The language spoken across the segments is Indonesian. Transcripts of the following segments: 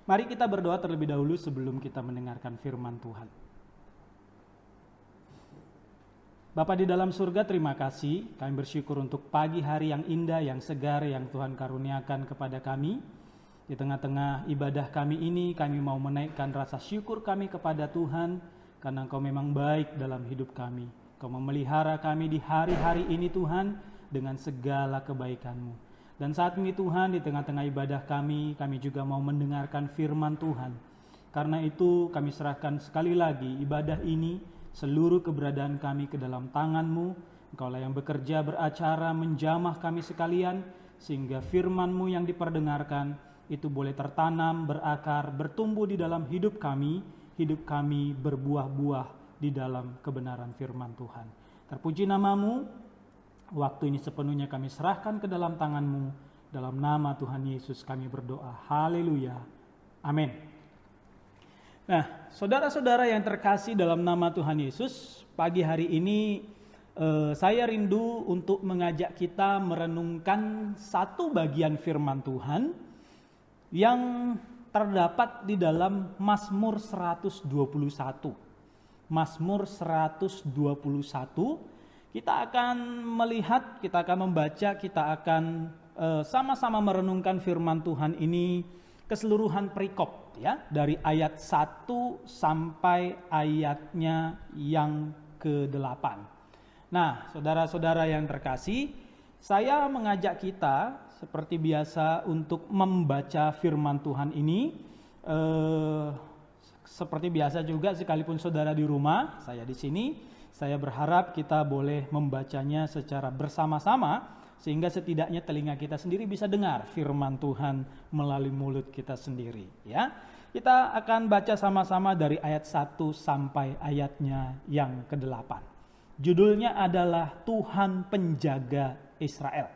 Mari kita berdoa terlebih dahulu sebelum kita mendengarkan firman Tuhan. Bapa di dalam surga, terima kasih. Kami bersyukur untuk pagi hari yang indah, yang segar, yang Tuhan karuniakan kepada kami. Di tengah-tengah ibadah kami ini, kami mau menaikkan rasa syukur kami kepada Tuhan, karena Engkau memang baik dalam hidup kami. Engkau memelihara kami di hari-hari ini Tuhan, dengan segala kebaikan-Mu. Dan saat ini Tuhan, di tengah-tengah ibadah kami juga mau mendengarkan firman Tuhan. Karena itu kami serahkan sekali lagi ibadah ini, seluruh keberadaan kami ke dalam tangan-Mu. Engkaulah yang bekerja beracara menjamah kami sekalian, sehingga firman-Mu yang diperdengarkan itu boleh tertanam, berakar, bertumbuh di dalam hidup kami berbuah-buah di dalam kebenaran firman Tuhan. Terpuji nama-Mu. Waktu ini sepenuhnya kami serahkan ke dalam tangan-Mu. Dalam nama Tuhan Yesus kami berdoa. Haleluya. Amin. Nah, saudara-saudara yang terkasih dalam nama Tuhan Yesus, pagi hari ini saya rindu untuk mengajak kita merenungkan satu bagian firman Tuhan yang terdapat di dalam Mazmur 121. Mazmur 121. Kita akan melihat, kita akan membaca, kita akan sama-sama merenungkan firman Tuhan ini keseluruhan perikop ya, dari ayat 1 sampai ayatnya yang ke-8. Nah, saudara-saudara yang terkasih, saya mengajak kita seperti biasa untuk membaca firman Tuhan ini. Seperti biasa juga, sekalipun saudara di rumah, saya di sini. Saya berharap kita boleh membacanya secara bersama-sama, sehingga setidaknya telinga kita sendiri bisa dengar firman Tuhan melalui mulut kita sendiri. Ya, kita akan baca sama-sama dari ayat 1 sampai ayatnya yang ke-8. Judulnya adalah Tuhan Penjaga Israel.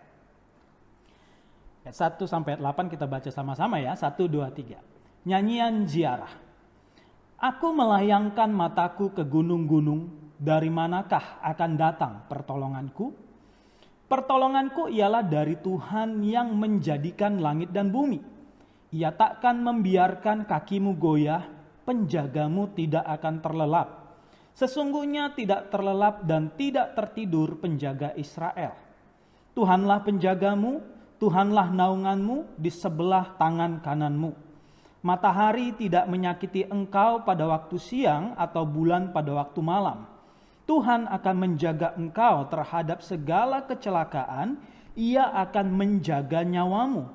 Ayat 1 sampai ayat 8 kita baca sama-sama ya. 1, 2, 3. Nyanyian ziarah. Aku melayangkan mataku ke gunung-gunung. Dari manakah akan datang pertolonganku? Pertolonganku ialah dari Tuhan yang menjadikan langit dan bumi. Ia takkan membiarkan kakimu goyah, penjagamu tidak akan terlelap. Sesungguhnya tidak terlelap dan tidak tertidur penjaga Israel. Tuhanlah penjagamu, Tuhanlah naunganmu di sebelah tangan kananmu. Matahari tidak menyakiti engkau pada waktu siang atau bulan pada waktu malam. Tuhan akan menjaga engkau terhadap segala kecelakaan, Ia akan menjaga nyawamu.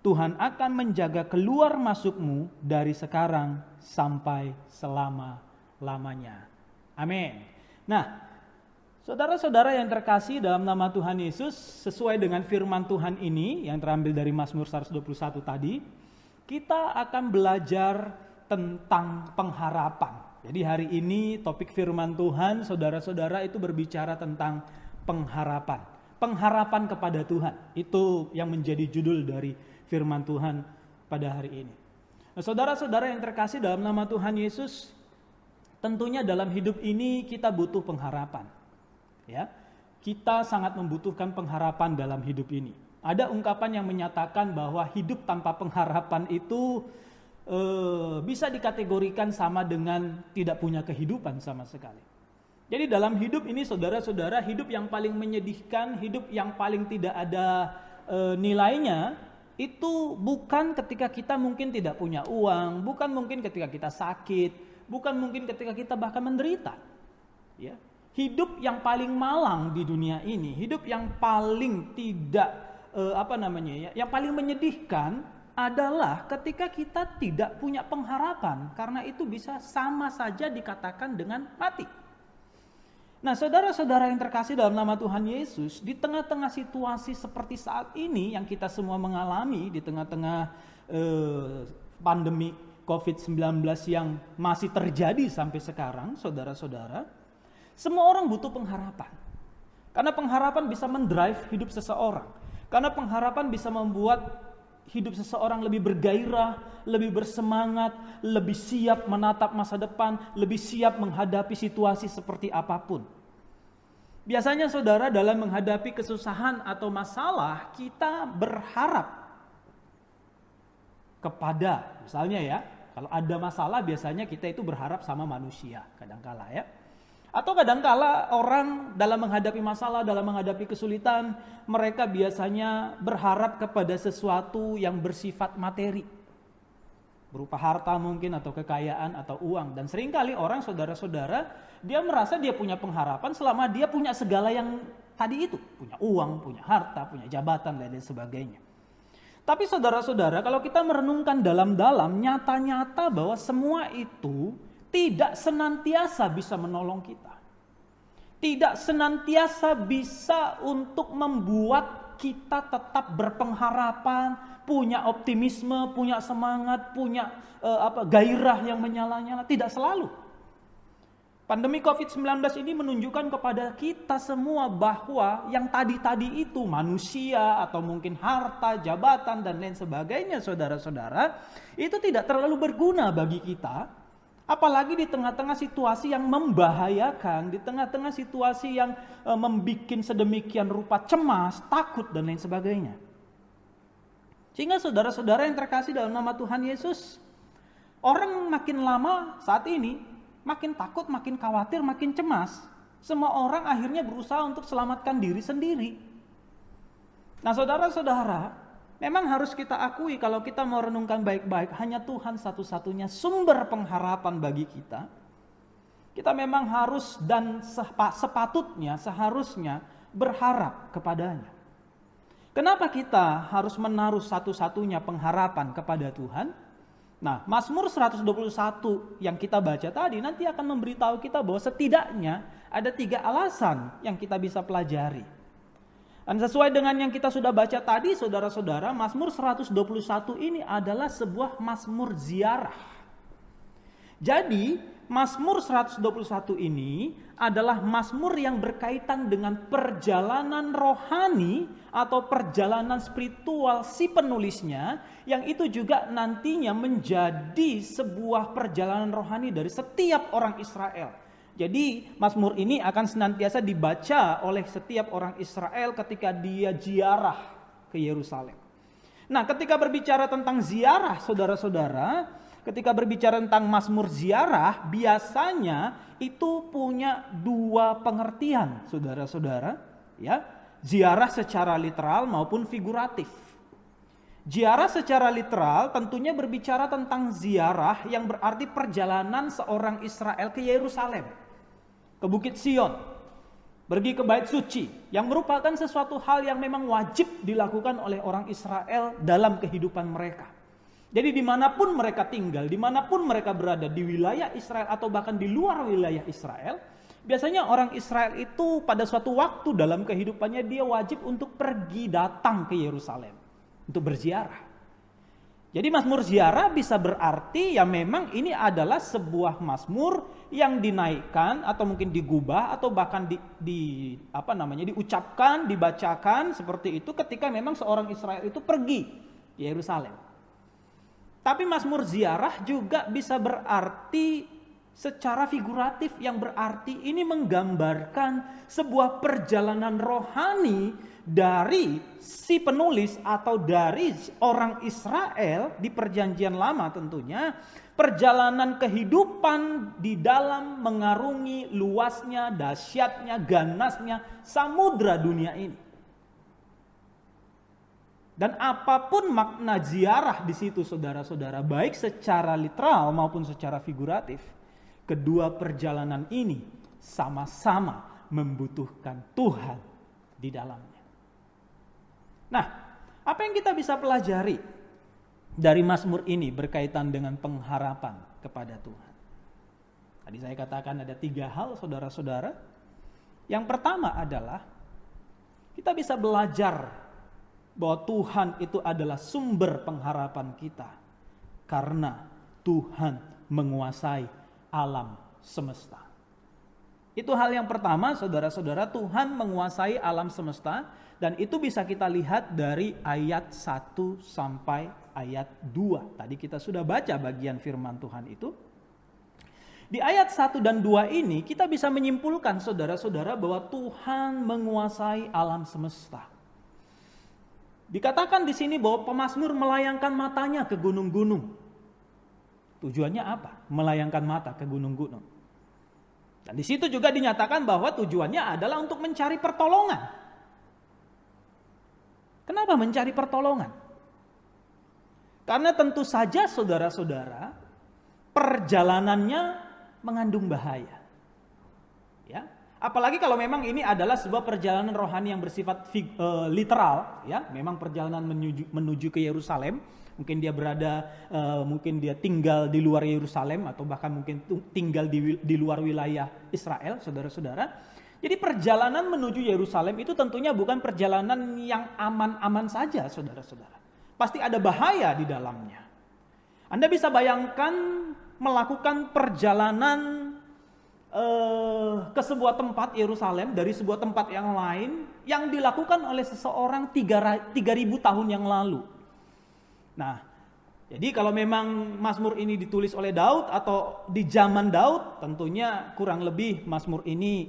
Tuhan akan menjaga keluar masukmu dari sekarang sampai selama-lamanya. Amin. Nah, saudara-saudara yang terkasih dalam nama Tuhan Yesus, sesuai dengan firman Tuhan ini yang terambil dari Mazmur 121 tadi, kita akan belajar tentang pengharapan. Jadi hari ini topik firman Tuhan, saudara-saudara, itu berbicara tentang pengharapan. Pengharapan kepada Tuhan. Itu yang menjadi judul dari firman Tuhan pada hari ini. Nah, saudara-saudara yang terkasih dalam nama Tuhan Yesus, tentunya dalam hidup ini kita butuh pengharapan. Ya, kita sangat membutuhkan pengharapan dalam hidup ini. Ada ungkapan yang menyatakan bahwa hidup tanpa pengharapan itu bisa dikategorikan sama dengan tidak punya kehidupan sama sekali. Jadi dalam hidup ini saudara-saudara, hidup yang paling menyedihkan, hidup yang paling tidak ada nilainya, itu bukan ketika kita mungkin tidak punya uang, bukan mungkin ketika kita sakit, bukan mungkin ketika kita bahkan menderita. Ya. Hidup yang paling malang di dunia ini, hidup yang paling tidak yang paling menyedihkan adalah ketika kita tidak punya pengharapan, karena itu bisa sama saja dikatakan dengan mati. Nah, saudara-saudara yang terkasih dalam nama Tuhan Yesus, di tengah-tengah situasi seperti saat ini yang kita semua mengalami, di tengah-tengah pandemi COVID-19 yang masih terjadi sampai sekarang, saudara-saudara, semua orang butuh pengharapan. Karena pengharapan bisa mendrive hidup seseorang. Karena pengharapan bisa membuat hidup seseorang lebih bergairah, lebih bersemangat, lebih siap menatap masa depan, lebih siap menghadapi situasi seperti apapun. Biasanya saudara, dalam menghadapi kesusahan atau masalah, kita berharap kepada, misalnya ya, kalau ada masalah biasanya kita itu berharap sama manusia kadangkala ya. Atau kadangkala orang dalam menghadapi masalah, dalam menghadapi kesulitan, mereka biasanya berharap kepada sesuatu yang bersifat materi. Berupa harta mungkin atau kekayaan atau uang. Dan seringkali orang, saudara-saudara, dia merasa dia punya pengharapan selama dia punya segala yang tadi itu. Punya uang, punya harta, punya jabatan, dan lain sebagainya. Tapi saudara-saudara, kalau kita merenungkan dalam-dalam, nyata-nyata bahwa semua itu tidak senantiasa bisa menolong kita. Tidak senantiasa bisa untuk membuat kita tetap berpengharapan, punya optimisme, punya semangat, punya gairah yang menyala-nyala. Tidak selalu. Pandemi COVID-19 ini menunjukkan kepada kita semua bahwa yang tadi-tadi itu manusia atau mungkin harta, jabatan dan lain sebagainya, saudara-saudara, itu tidak terlalu berguna bagi kita. Apalagi di tengah-tengah situasi yang membahayakan, di tengah-tengah situasi yang membuat sedemikian rupa cemas, takut dan lain sebagainya. Sehingga saudara-saudara yang terkasih dalam nama Tuhan Yesus, orang makin lama saat ini makin takut, makin khawatir, makin cemas. Semua orang akhirnya berusaha untuk selamatkan diri sendiri. Nah saudara-saudara, memang harus kita akui kalau kita mau renungkan baik-baik, hanya Tuhan satu-satunya sumber pengharapan bagi kita. Kita memang harus dan sepatutnya, seharusnya berharap kepadanya. Kenapa kita harus menaruh satu-satunya pengharapan kepada Tuhan? Nah, Mazmur 121 yang kita baca tadi nanti akan memberitahu kita bahwa setidaknya ada 3 alasan yang kita bisa pelajari. Dan sesuai dengan yang kita sudah baca tadi, saudara-saudara, Mazmur 121 ini adalah sebuah Mazmur ziarah. Jadi, Mazmur 121 ini adalah Mazmur yang berkaitan dengan perjalanan rohani atau perjalanan spiritual si penulisnya, yang itu juga nantinya menjadi sebuah perjalanan rohani dari setiap orang Israel. Jadi Mazmur ini akan senantiasa dibaca oleh setiap orang Israel ketika dia ziarah ke Yerusalem. Nah, ketika berbicara tentang ziarah, saudara-saudara, ketika berbicara tentang Mazmur ziarah, biasanya itu punya 2 pengertian, saudara-saudara, ya. Ziarah secara literal maupun figuratif. Ziarah secara literal tentunya berbicara tentang ziarah yang berarti perjalanan seorang Israel ke Yerusalem, ke Bukit Sion, pergi ke Bait Suci, yang merupakan sesuatu hal yang memang wajib dilakukan oleh orang Israel dalam kehidupan mereka. Jadi dimanapun mereka tinggal, dimanapun mereka berada di wilayah Israel atau bahkan di luar wilayah Israel, biasanya orang Israel itu pada suatu waktu dalam kehidupannya dia wajib untuk pergi datang ke Yerusalem untuk berziarah. Jadi Mazmur ziarah bisa berarti ya memang ini adalah sebuah mazmur yang dinaikkan atau mungkin digubah atau bahkan diucapkan, dibacakan seperti itu ketika memang seorang Israel itu pergi ke Yerusalem. Tapi Mazmur ziarah juga bisa berarti secara figuratif, yang berarti ini menggambarkan sebuah perjalanan rohani dari si penulis atau dari orang Israel di perjanjian lama tentunya, perjalanan kehidupan di dalam mengarungi luasnya, dahsyatnya, ganasnya samudra dunia ini. Dan apapun makna ziarah di situ saudara-saudara, baik secara literal maupun secara figuratif, kedua perjalanan ini sama-sama membutuhkan Tuhan di dalamnya. Nah, apa yang kita bisa pelajari dari Mazmur ini berkaitan dengan pengharapan kepada Tuhan? Tadi saya katakan ada 3 hal saudara-saudara. Yang pertama adalah kita bisa belajar bahwa Tuhan itu adalah sumber pengharapan kita karena Tuhan menguasai alam semesta. Itu hal yang pertama, saudara-saudara, Tuhan menguasai alam semesta, dan itu bisa kita lihat dari ayat 1 sampai ayat 2. Tadi kita sudah baca bagian firman Tuhan itu. Di ayat 1 dan 2 ini kita bisa menyimpulkan saudara-saudara bahwa Tuhan menguasai alam semesta. Dikatakan di sini bahwa pemazmur melayangkan matanya ke gunung-gunung. Tujuannya apa? Melayangkan mata ke gunung-gunung. Dan di situ juga dinyatakan bahwa tujuannya adalah untuk mencari pertolongan. Kenapa mencari pertolongan? Karena tentu saja saudara-saudara, perjalanannya mengandung bahaya. Ya, apalagi kalau memang ini adalah sebuah perjalanan rohani yang bersifat literal, ya, memang perjalanan menuju ke Yerusalem. Mungkin dia mungkin dia tinggal di luar Yerusalem atau bahkan mungkin tinggal di luar wilayah Israel, saudara-saudara. Jadi perjalanan menuju Yerusalem itu tentunya bukan perjalanan yang aman-aman saja, saudara-saudara. Pasti ada bahaya di dalamnya. Anda bisa bayangkan melakukan perjalanan ke sebuah tempat Yerusalem dari sebuah tempat yang lain yang dilakukan oleh seseorang 3.000 tahun yang lalu. Nah, jadi kalau memang Mazmur ini ditulis oleh Daud atau di zaman Daud, tentunya kurang lebih Mazmur ini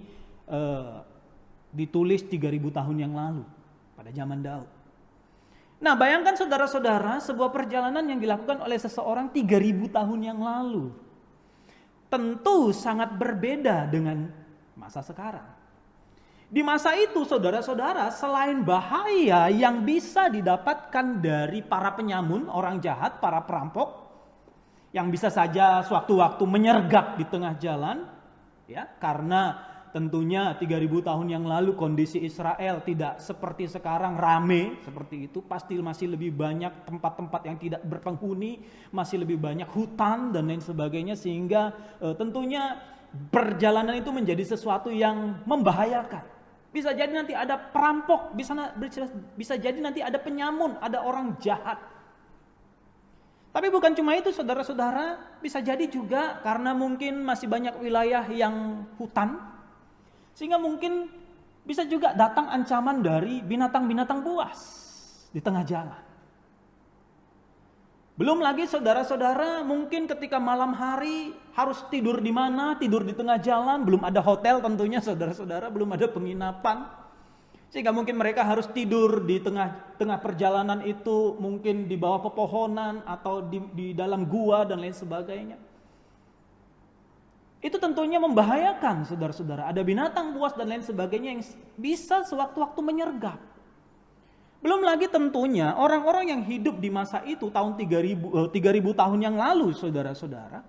ditulis 3.000 tahun yang lalu pada zaman Daud. Nah, bayangkan saudara-saudara sebuah perjalanan yang dilakukan oleh seseorang 3.000 tahun yang lalu. Tentu sangat berbeda dengan masa sekarang. Di masa itu saudara-saudara, selain bahaya yang bisa didapatkan dari para penyamun, orang jahat, para perampok, yang bisa saja sewaktu-waktu menyergap di tengah jalan, ya, karena tentunya 3.000 tahun yang lalu kondisi Israel tidak seperti sekarang rame seperti itu, pasti masih lebih banyak tempat-tempat yang tidak berpenghuni, masih lebih banyak hutan dan lain sebagainya, sehingga tentunya perjalanan itu menjadi sesuatu yang membahayakan. Bisa jadi nanti ada perampok, bisa jadi nanti ada penyamun, ada orang jahat. Tapi bukan cuma itu saudara-saudara, bisa jadi juga karena mungkin masih banyak wilayah yang hutan, sehingga mungkin bisa juga datang ancaman dari binatang-binatang buas di tengah jalan. Belum lagi saudara-saudara, mungkin ketika malam hari harus tidur di mana, tidur di tengah jalan, belum ada hotel tentunya saudara-saudara, belum ada penginapan. Sehingga mungkin mereka harus tidur di tengah perjalanan itu, mungkin di bawah pepohonan atau di dalam gua dan lain sebagainya. Itu tentunya membahayakan saudara-saudara. Ada binatang buas dan lain sebagainya yang bisa sewaktu-waktu menyergap. Belum lagi tentunya orang-orang yang hidup di masa itu tahun 3.000 tahun yang lalu saudara-saudara,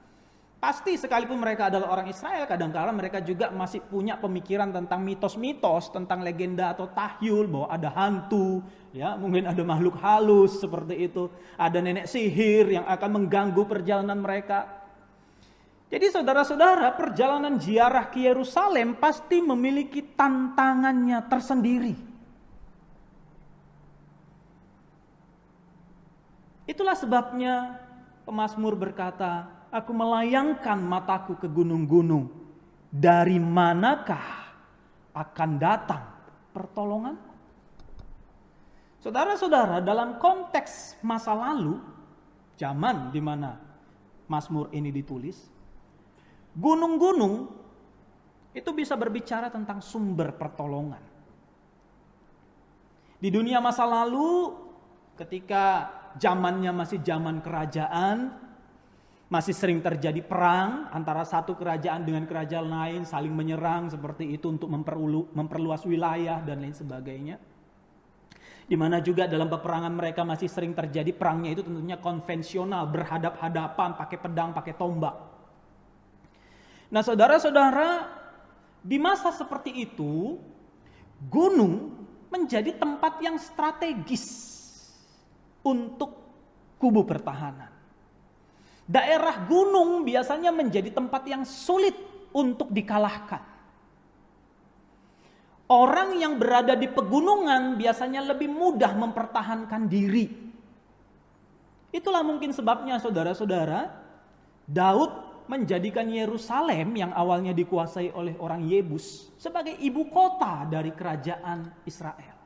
pasti sekalipun mereka adalah orang Israel, kadang-kadang mereka juga masih punya pemikiran tentang mitos-mitos, tentang legenda atau tahyul bahwa ada hantu, ya, mungkin ada makhluk halus seperti itu, ada nenek sihir yang akan mengganggu perjalanan mereka. Jadi saudara-saudara, perjalanan ziarah ke Yerusalem pasti memiliki tantangannya tersendiri. Itulah sebabnya pemazmur berkata, aku melayangkan mataku ke gunung-gunung. Dari manakah akan datang pertolongan? Saudara-saudara, dalam konteks masa lalu, zaman di mana Mazmur ini ditulis, gunung-gunung itu bisa berbicara tentang sumber pertolongan. Di dunia masa lalu, ketika zamannya masih zaman kerajaan, masih sering terjadi perang antara satu kerajaan dengan kerajaan lain, saling menyerang seperti itu untuk memperluas wilayah dan lain sebagainya. Di mana juga dalam peperangan mereka masih sering terjadi perangnya itu tentunya konvensional, berhadap-hadapan, pakai pedang, pakai tombak. Nah saudara-saudara, di masa seperti itu, gunung menjadi tempat yang strategis untuk kubu pertahanan. Daerah gunung biasanya menjadi tempat yang sulit untuk dikalahkan. Orang yang berada di pegunungan biasanya lebih mudah mempertahankan diri. Itulah mungkin sebabnya saudara-saudara, Daud menjadikan Yerusalem yang awalnya dikuasai oleh orang Yebus sebagai ibu kota dari kerajaan Israel.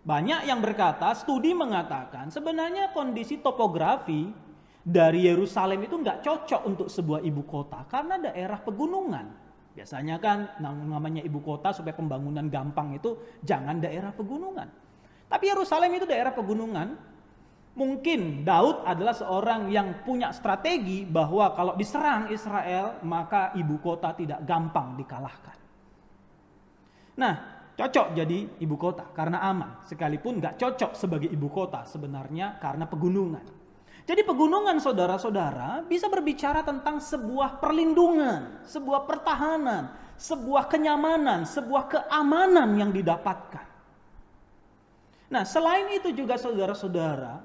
Banyak yang berkata, studi mengatakan sebenarnya kondisi topografi dari Yerusalem itu nggak cocok untuk sebuah ibu kota karena daerah pegunungan. Biasanya kan namanya ibu kota supaya pembangunan gampang itu jangan daerah pegunungan. Tapi Yerusalem itu daerah pegunungan. Mungkin Daud adalah seorang yang punya strategi bahwa kalau diserang Israel, maka ibu kota tidak gampang dikalahkan. Nah, cocok jadi ibu kota karena aman. Sekalipun gak cocok sebagai ibu kota sebenarnya karena pegunungan. Jadi pegunungan saudara-saudara bisa berbicara tentang sebuah perlindungan, sebuah pertahanan, sebuah kenyamanan, sebuah keamanan yang didapatkan. Nah, selain itu juga saudara-saudara,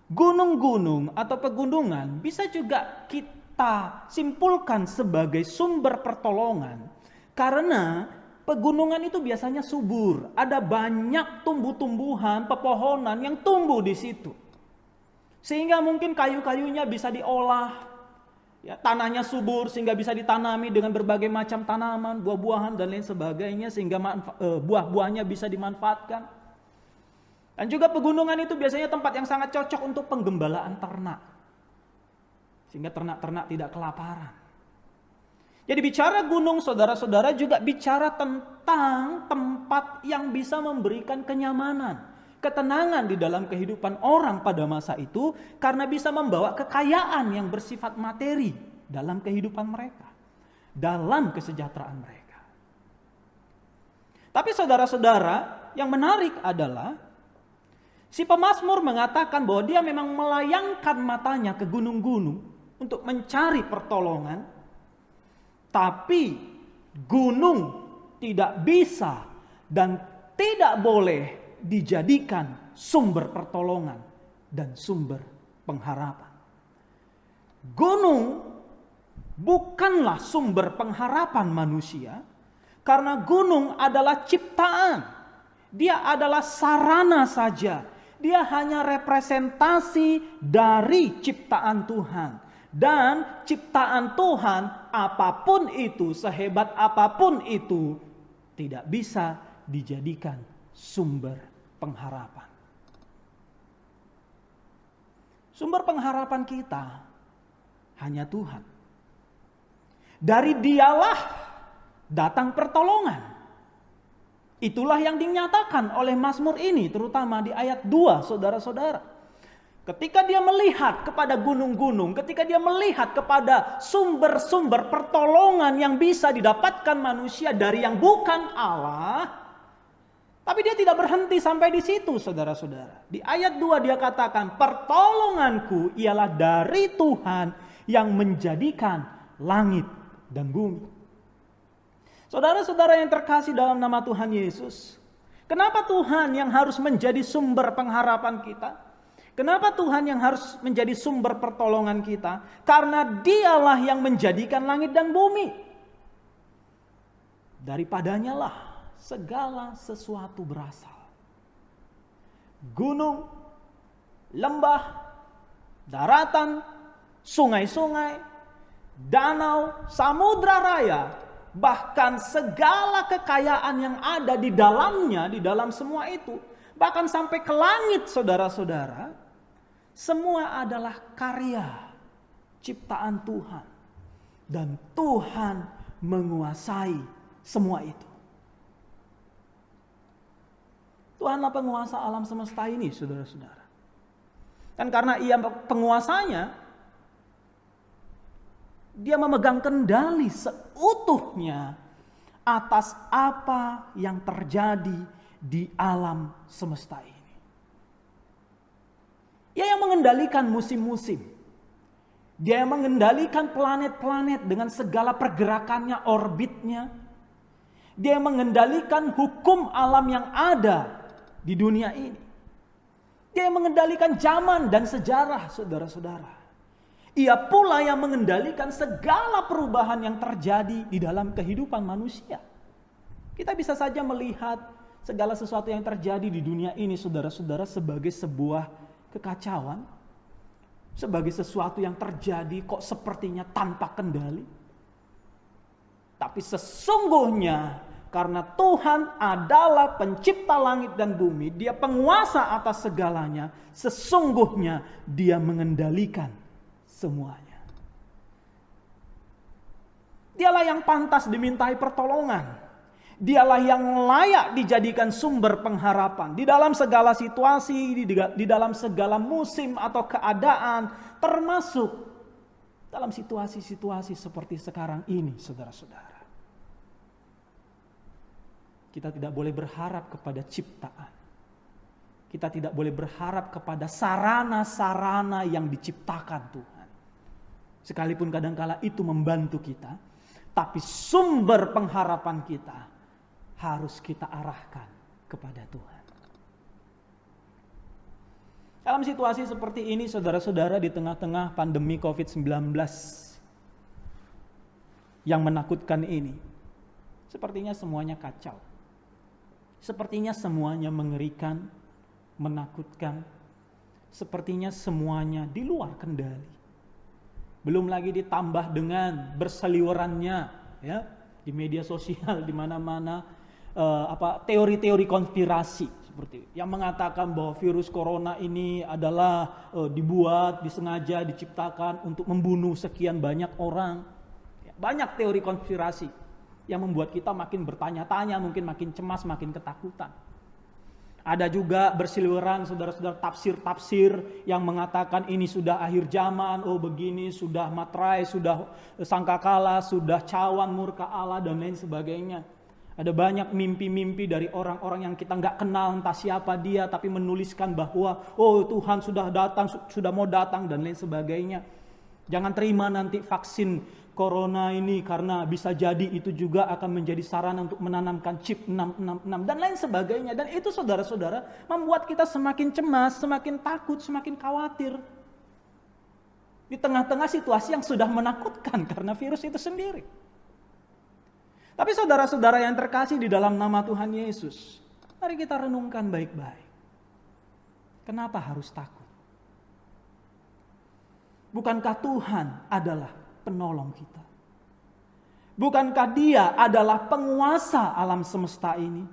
gunung-gunung atau pegunungan bisa juga kita simpulkan sebagai sumber pertolongan. Karena pegunungan itu biasanya subur, ada banyak tumbuh-tumbuhan, pepohonan yang tumbuh di situ. Sehingga mungkin kayu-kayunya bisa diolah, ya, tanahnya subur sehingga bisa ditanami dengan berbagai macam tanaman, buah-buahan dan lain sebagainya sehingga buah-buahnya bisa dimanfaatkan. Dan juga pegunungan itu biasanya tempat yang sangat cocok untuk penggembalaan ternak. Sehingga ternak-ternak tidak kelaparan. Jadi bicara gunung saudara-saudara juga bicara tentang tempat yang bisa memberikan kenyamanan, ketenangan di dalam kehidupan orang pada masa itu karena bisa membawa kekayaan yang bersifat materi dalam kehidupan mereka, dalam kesejahteraan mereka. Tapi saudara-saudara, yang menarik adalah si pemazmur mengatakan bahwa dia memang melayangkan matanya ke gunung-gunung untuk mencari pertolongan, tapi gunung tidak bisa dan tidak boleh dijadikan sumber pertolongan dan sumber pengharapan. Gunung bukanlah sumber pengharapan manusia, karena gunung adalah ciptaan. Dia adalah sarana saja. Dia hanya representasi dari ciptaan Tuhan. Dan ciptaan Tuhan apapun itu, sehebat apapun itu, tidak bisa dijadikan sumber pengharapan. Sumber pengharapan kita hanya Tuhan. Dari Dialah datang pertolongan. Itulah yang dinyatakan oleh Mazmur ini, terutama di ayat 2, saudara-saudara. Ketika dia melihat kepada gunung-gunung, ketika dia melihat kepada sumber-sumber pertolongan yang bisa didapatkan manusia dari yang bukan Allah, tapi dia tidak berhenti sampai di situ, saudara-saudara. Di ayat 2 dia katakan, pertolonganku ialah dari Tuhan yang menjadikan langit dan bumi. Saudara-saudara yang terkasih dalam nama Tuhan Yesus, kenapa Tuhan yang harus menjadi sumber pengharapan kita? Kenapa Tuhan yang harus menjadi sumber pertolongan kita? Karena Dialah yang menjadikan langit dan bumi. Daripadanya lah segala sesuatu berasal. Gunung, lembah, daratan, sungai-sungai, danau, samudra raya, bahkan segala kekayaan yang ada di dalamnya, di dalam semua itu, bahkan sampai ke langit, saudara-saudara, semua adalah karya ciptaan Tuhan. Dan Tuhan menguasai semua itu. Tuhanlah penguasa alam semesta ini, saudara-saudara. Dan karena Ia penguasanya, Dia memegang kendali seutuhnya atas apa yang terjadi di alam semesta ini. Dia yang mengendalikan musim-musim. Dia yang mengendalikan planet-planet dengan segala pergerakannya, orbitnya. Dia yang mengendalikan hukum alam yang ada di dunia ini. Dia yang mengendalikan zaman dan sejarah, saudara-saudara. Ia pula yang mengendalikan segala perubahan yang terjadi di dalam kehidupan manusia. Kita bisa saja melihat segala sesuatu yang terjadi di dunia ini, saudara-saudara, sebagai sebuah kekacauan, sebagai sesuatu yang terjadi kok sepertinya tanpa kendali. Tapi sesungguhnya karena Tuhan adalah pencipta langit dan bumi, Dia penguasa atas segalanya, sesungguhnya Dia mengendalikan semuanya. Dialah yang pantas dimintai pertolongan. Dialah yang layak dijadikan sumber pengharapan di dalam segala situasi, di dalam segala musim atau keadaan, termasuk dalam situasi-situasi seperti sekarang ini, saudara-saudara. Kita tidak boleh berharap kepada ciptaan. Kita tidak boleh berharap kepada sarana-sarana yang diciptakan Tuhan. Sekalipun kadangkala itu membantu kita, tapi sumber pengharapan kita harus kita arahkan kepada Tuhan. Dalam situasi seperti ini, saudara-saudara, di tengah-tengah pandemi COVID-19 yang menakutkan ini, sepertinya semuanya kacau. Sepertinya semuanya mengerikan, menakutkan. Sepertinya semuanya di luar kendali. Belum lagi ditambah dengan berseliwerannya ya di media sosial di mana-mana teori-teori konspirasi seperti yang mengatakan bahwa virus corona ini adalah dibuat, disengaja, diciptakan untuk membunuh sekian banyak orang. Ya, banyak teori konspirasi yang membuat kita makin bertanya-tanya, mungkin makin cemas, makin ketakutan. Ada juga berseliweran saudara-saudara tafsir-tafsir yang mengatakan ini sudah akhir zaman, oh begini sudah materai, sudah sangkakala, sudah cawan murka Allah dan lain sebagainya. Ada banyak mimpi-mimpi dari orang-orang yang kita nggak kenal entah siapa dia, tapi menuliskan bahwa oh Tuhan sudah datang, sudah mau datang dan lain sebagainya. Jangan terima nanti vaksin corona ini karena bisa jadi itu juga akan menjadi sarana untuk menanamkan chip 666 dan lain sebagainya. Dan itu saudara-saudara membuat kita semakin cemas, semakin takut, semakin khawatir. Di tengah-tengah situasi yang sudah menakutkan karena virus itu sendiri. Tapi saudara-saudara yang terkasih di dalam nama Tuhan Yesus, mari kita renungkan baik-baik. Kenapa harus takut? Bukankah Tuhan adalah penolong kita? Bukankah Dia adalah penguasa alam semesta ini?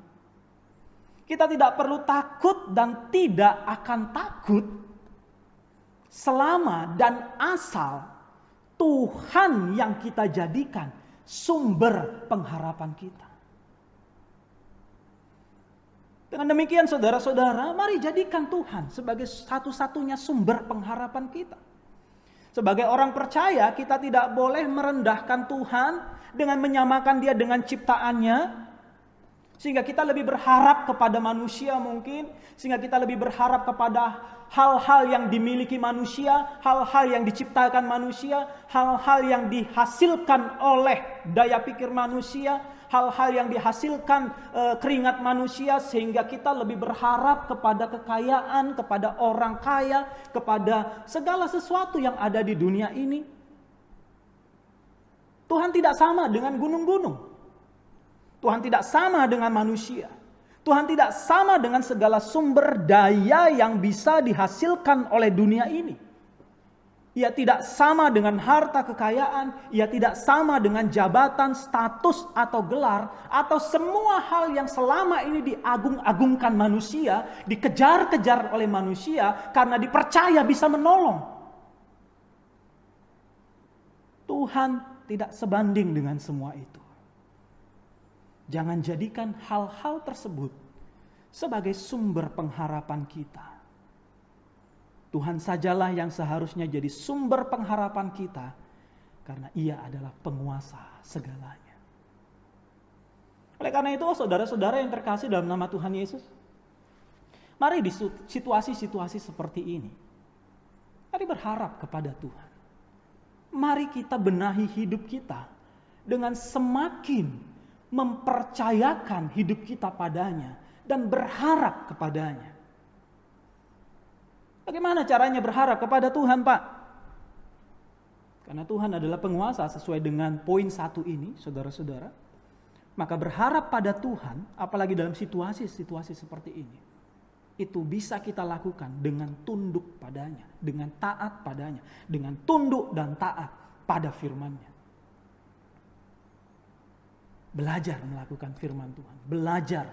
Kita tidak perlu takut dan tidak akan takut selama dan asal Tuhan yang kita jadikan sumber pengharapan kita. Dengan demikian saudara-saudara, mari jadikan Tuhan sebagai satu-satunya sumber pengharapan kita. Sebagai orang percaya, kita tidak boleh merendahkan Tuhan dengan menyamakan Dia dengan ciptaannya. Sehingga kita lebih berharap kepada manusia mungkin. Sehingga kita lebih berharap kepada hal-hal yang dimiliki manusia. Hal-hal yang diciptakan manusia. Hal-hal yang dihasilkan oleh daya pikir manusia. Hal-hal yang dihasilkan keringat manusia, sehingga kita lebih berharap kepada kekayaan, kepada orang kaya, kepada segala sesuatu yang ada di dunia ini. Tuhan tidak sama dengan gunung-gunung. Tuhan tidak sama dengan manusia. Tuhan tidak sama dengan segala sumber daya yang bisa dihasilkan oleh dunia ini. Ia tidak sama dengan harta kekayaan, ia tidak sama dengan jabatan, status atau gelar, atau semua hal yang selama ini diagung-agungkan manusia, dikejar-kejar oleh manusia karena dipercaya bisa menolong. Tuhan tidak sebanding dengan semua itu. Jangan jadikan hal-hal tersebut sebagai sumber pengharapan kita. Tuhan sajalah yang seharusnya jadi sumber pengharapan kita, karena Ia adalah penguasa segalanya. Oleh karena itu, saudara-saudara yang terkasih dalam nama Tuhan Yesus, mari di situasi-situasi seperti ini, mari berharap kepada Tuhan. Mari kita benahi hidup kita dengan semakin mempercayakan hidup kita padanya dan berharap kepadanya. Bagaimana caranya berharap kepada Tuhan, Pak? Karena Tuhan adalah penguasa sesuai dengan poin 1 ini, saudara-saudara. Maka berharap pada Tuhan, apalagi dalam situasi-situasi seperti ini, itu bisa kita lakukan dengan tunduk padanya, dengan taat padanya, dengan tunduk dan taat pada firman-Nya. Belajar melakukan firman Tuhan, belajar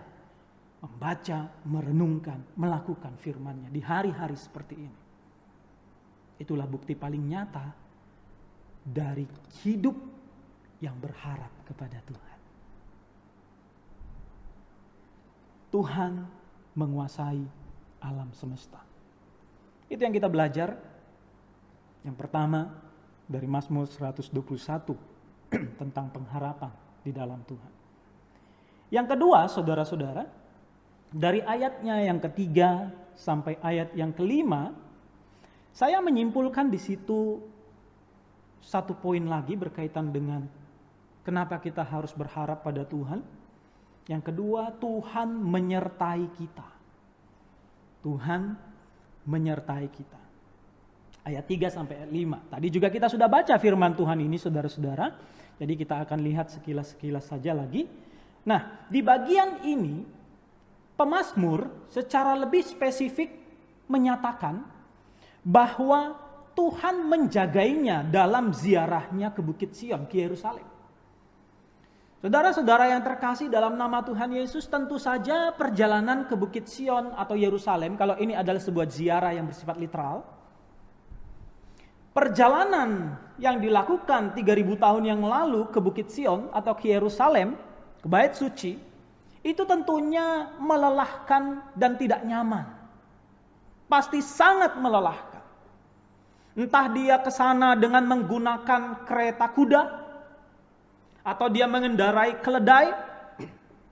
membaca, merenungkan, melakukan firman-Nya di hari-hari seperti ini. Itulah bukti paling nyata dari hidup yang berharap kepada Tuhan. Tuhan menguasai alam semesta. Itu yang kita belajar. Yang pertama dari Mazmur 121 tentang pengharapan di dalam Tuhan. Yang kedua, saudara-saudara, dari ayatnya yang ketiga sampai ayat yang kelima, saya menyimpulkan di situ satu poin lagi berkaitan dengan kenapa kita harus berharap pada Tuhan. Yang kedua, Tuhan menyertai kita. Tuhan menyertai kita. Ayat 3 sampai ayat 5. Tadi juga kita sudah baca firman Tuhan ini, saudara-saudara. Jadi kita akan lihat sekilas-sekilas saja lagi. Nah, di bagian ini pemazmur secara lebih spesifik menyatakan bahwa Tuhan menjagainya dalam ziarahnya ke Bukit Sion, ke Yerusalem. Saudara-saudara yang terkasih dalam nama Tuhan Yesus, tentu saja perjalanan ke Bukit Sion atau Yerusalem, kalau ini adalah sebuah ziarah yang bersifat literal, perjalanan yang dilakukan 3000 tahun yang lalu ke Bukit Sion atau ke Yerusalem, ke Bait Suci, itu tentunya melelahkan dan tidak nyaman. Pasti sangat melelahkan. Entah dia ke sana dengan menggunakan kereta kuda, atau dia mengendarai keledai,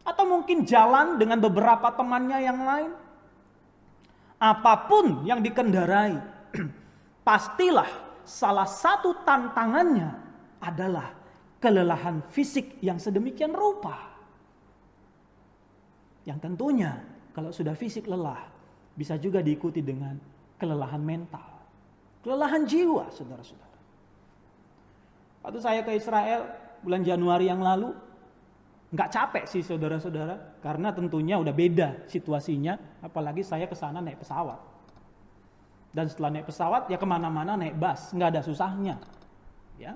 atau mungkin jalan dengan beberapa temannya yang lain. Apapun yang dikendarai, pastilah salah satu tantangannya adalah kelelahan fisik yang sedemikian rupa. Yang tentunya kalau sudah fisik lelah, bisa juga diikuti dengan kelelahan mental. Kelelahan jiwa, saudara-saudara. Waktu saya ke Israel bulan Januari yang lalu, nggak capek sih saudara-saudara, karena tentunya udah beda situasinya, apalagi saya ke sana naik pesawat. Dan setelah naik pesawat ya kemana-mana naik bus, nggak ada susahnya. Ya,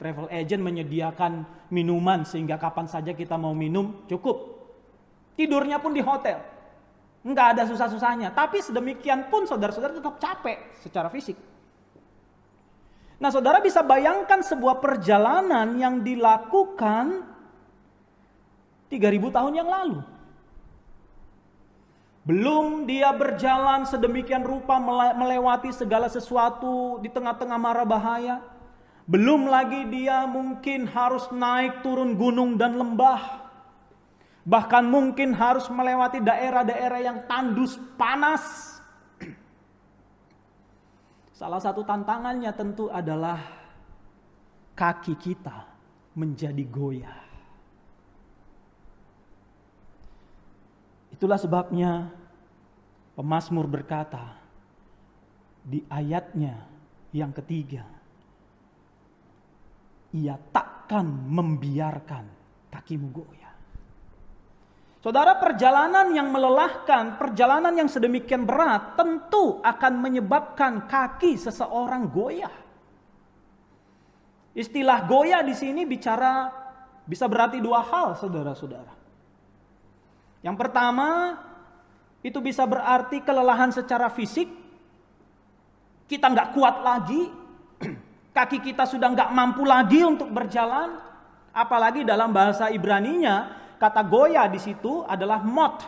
travel agent menyediakan minuman sehingga kapan saja kita mau minum cukup. Tidurnya pun di hotel, nggak ada susah-susahnya. Tapi sedemikian pun saudara-saudara tetap capek secara fisik. Nah, saudara bisa bayangkan sebuah perjalanan yang dilakukan 3000 tahun yang lalu. Belum dia berjalan sedemikian rupa melewati segala sesuatu di tengah-tengah mara bahaya. Belum lagi dia mungkin harus naik turun gunung dan lembah. Bahkan mungkin harus melewati daerah-daerah yang tandus panas. Salah satu tantangannya tentu adalah kaki kita menjadi goyah. Itulah sebabnya pemazmur berkata di ayatnya yang ketiga, ia takkan membiarkan kakimu goyah. Saudara, perjalanan yang melelahkan, perjalanan yang sedemikian berat tentu akan menyebabkan kaki seseorang goyah. Istilah goyah di sini bisa berarti dua hal, saudara-saudara. Yang pertama, itu bisa berarti kelelahan secara fisik. Kita nggak kuat lagi, kaki kita sudah nggak mampu lagi untuk berjalan. Apalagi dalam bahasa Ibraninya, kata goyah di situ adalah mot,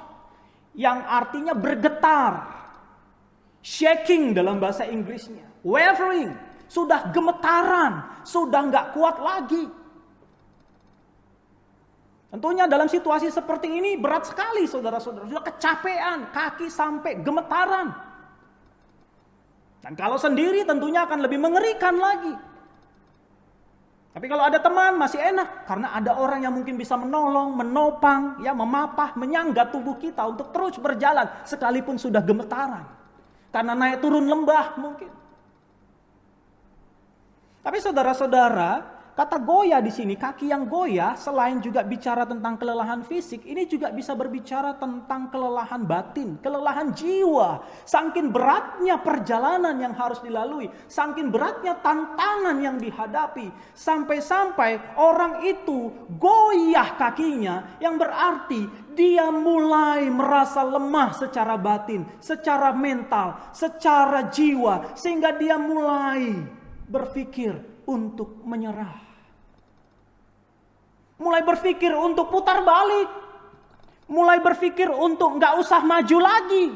yang artinya bergetar. Shaking dalam bahasa Inggrisnya. Wavering, sudah gemetaran, sudah nggak kuat lagi. Tentunya dalam situasi seperti ini berat sekali saudara-saudara. Sudah kecapean, kaki sampai gemetaran. Dan kalau sendiri tentunya akan lebih mengerikan lagi. Tapi kalau ada teman masih enak. Karena ada orang yang mungkin bisa menolong, menopang, ya, memapah, menyangga tubuh kita untuk terus berjalan. Sekalipun sudah gemetaran. Karena naik turun lembah mungkin. Tapi saudara-saudara, kata goyah di sini, kaki yang goyah, selain juga bicara tentang kelelahan fisik, ini juga bisa berbicara tentang kelelahan batin, kelelahan jiwa. Saking beratnya perjalanan yang harus dilalui, saking beratnya tantangan yang dihadapi, sampai-sampai orang itu goyah kakinya, yang berarti dia mulai merasa lemah secara batin, secara mental, secara jiwa, sehingga dia mulai berpikir untuk menyerah. Mulai berpikir untuk putar balik. mulai berpikir untuk nggak usah maju lagi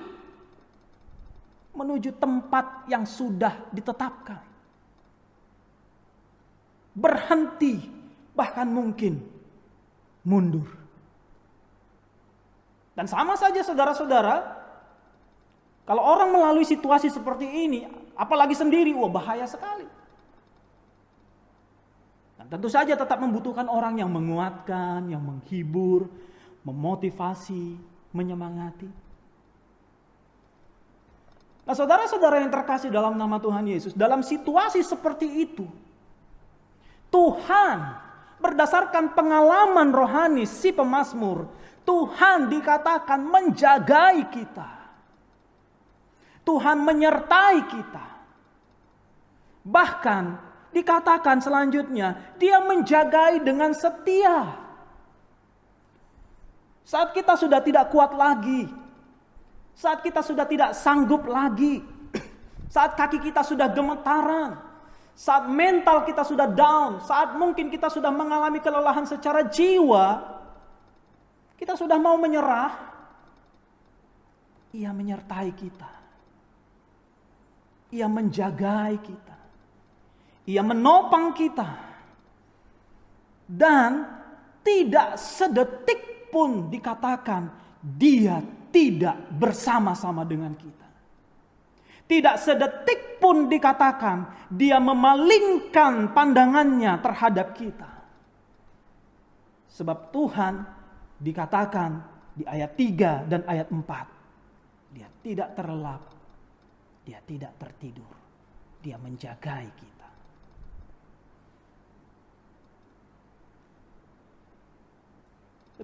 menuju tempat yang sudah ditetapkan. Berhenti, bahkan mungkin mundur. Dan sama saja saudara-saudara, kalau orang melalui situasi seperti ini, apalagi sendiri, wah bahaya sekali. Dan tentu saja tetap membutuhkan orang yang menguatkan, yang menghibur, memotivasi, menyemangati. Nah saudara-saudara yang terkasih dalam nama Tuhan Yesus, dalam situasi seperti itu, Tuhan berdasarkan pengalaman rohani si pemazmur, Tuhan dikatakan menjagai kita. Tuhan menyertai kita. Bahkan dikatakan selanjutnya, Dia menjagai dengan setia. Saat kita sudah tidak kuat lagi, saat kita sudah tidak sanggup lagi, saat kaki kita sudah gemetaran, saat mental kita sudah down, saat mungkin kita sudah mengalami kelelahan secara jiwa, kita sudah mau menyerah, Ia menyertai kita. Ia menjagai kita. Ia menopang kita. Dan tidak sedetik pun dikatakan Dia tidak bersama-sama dengan kita. Tidak sedetik pun dikatakan Dia memalingkan pandangannya terhadap kita. Sebab Tuhan dikatakan di ayat 3 dan ayat 4. Dia tidak terlelap. Dia tidak tertidur. Dia menjagai kita.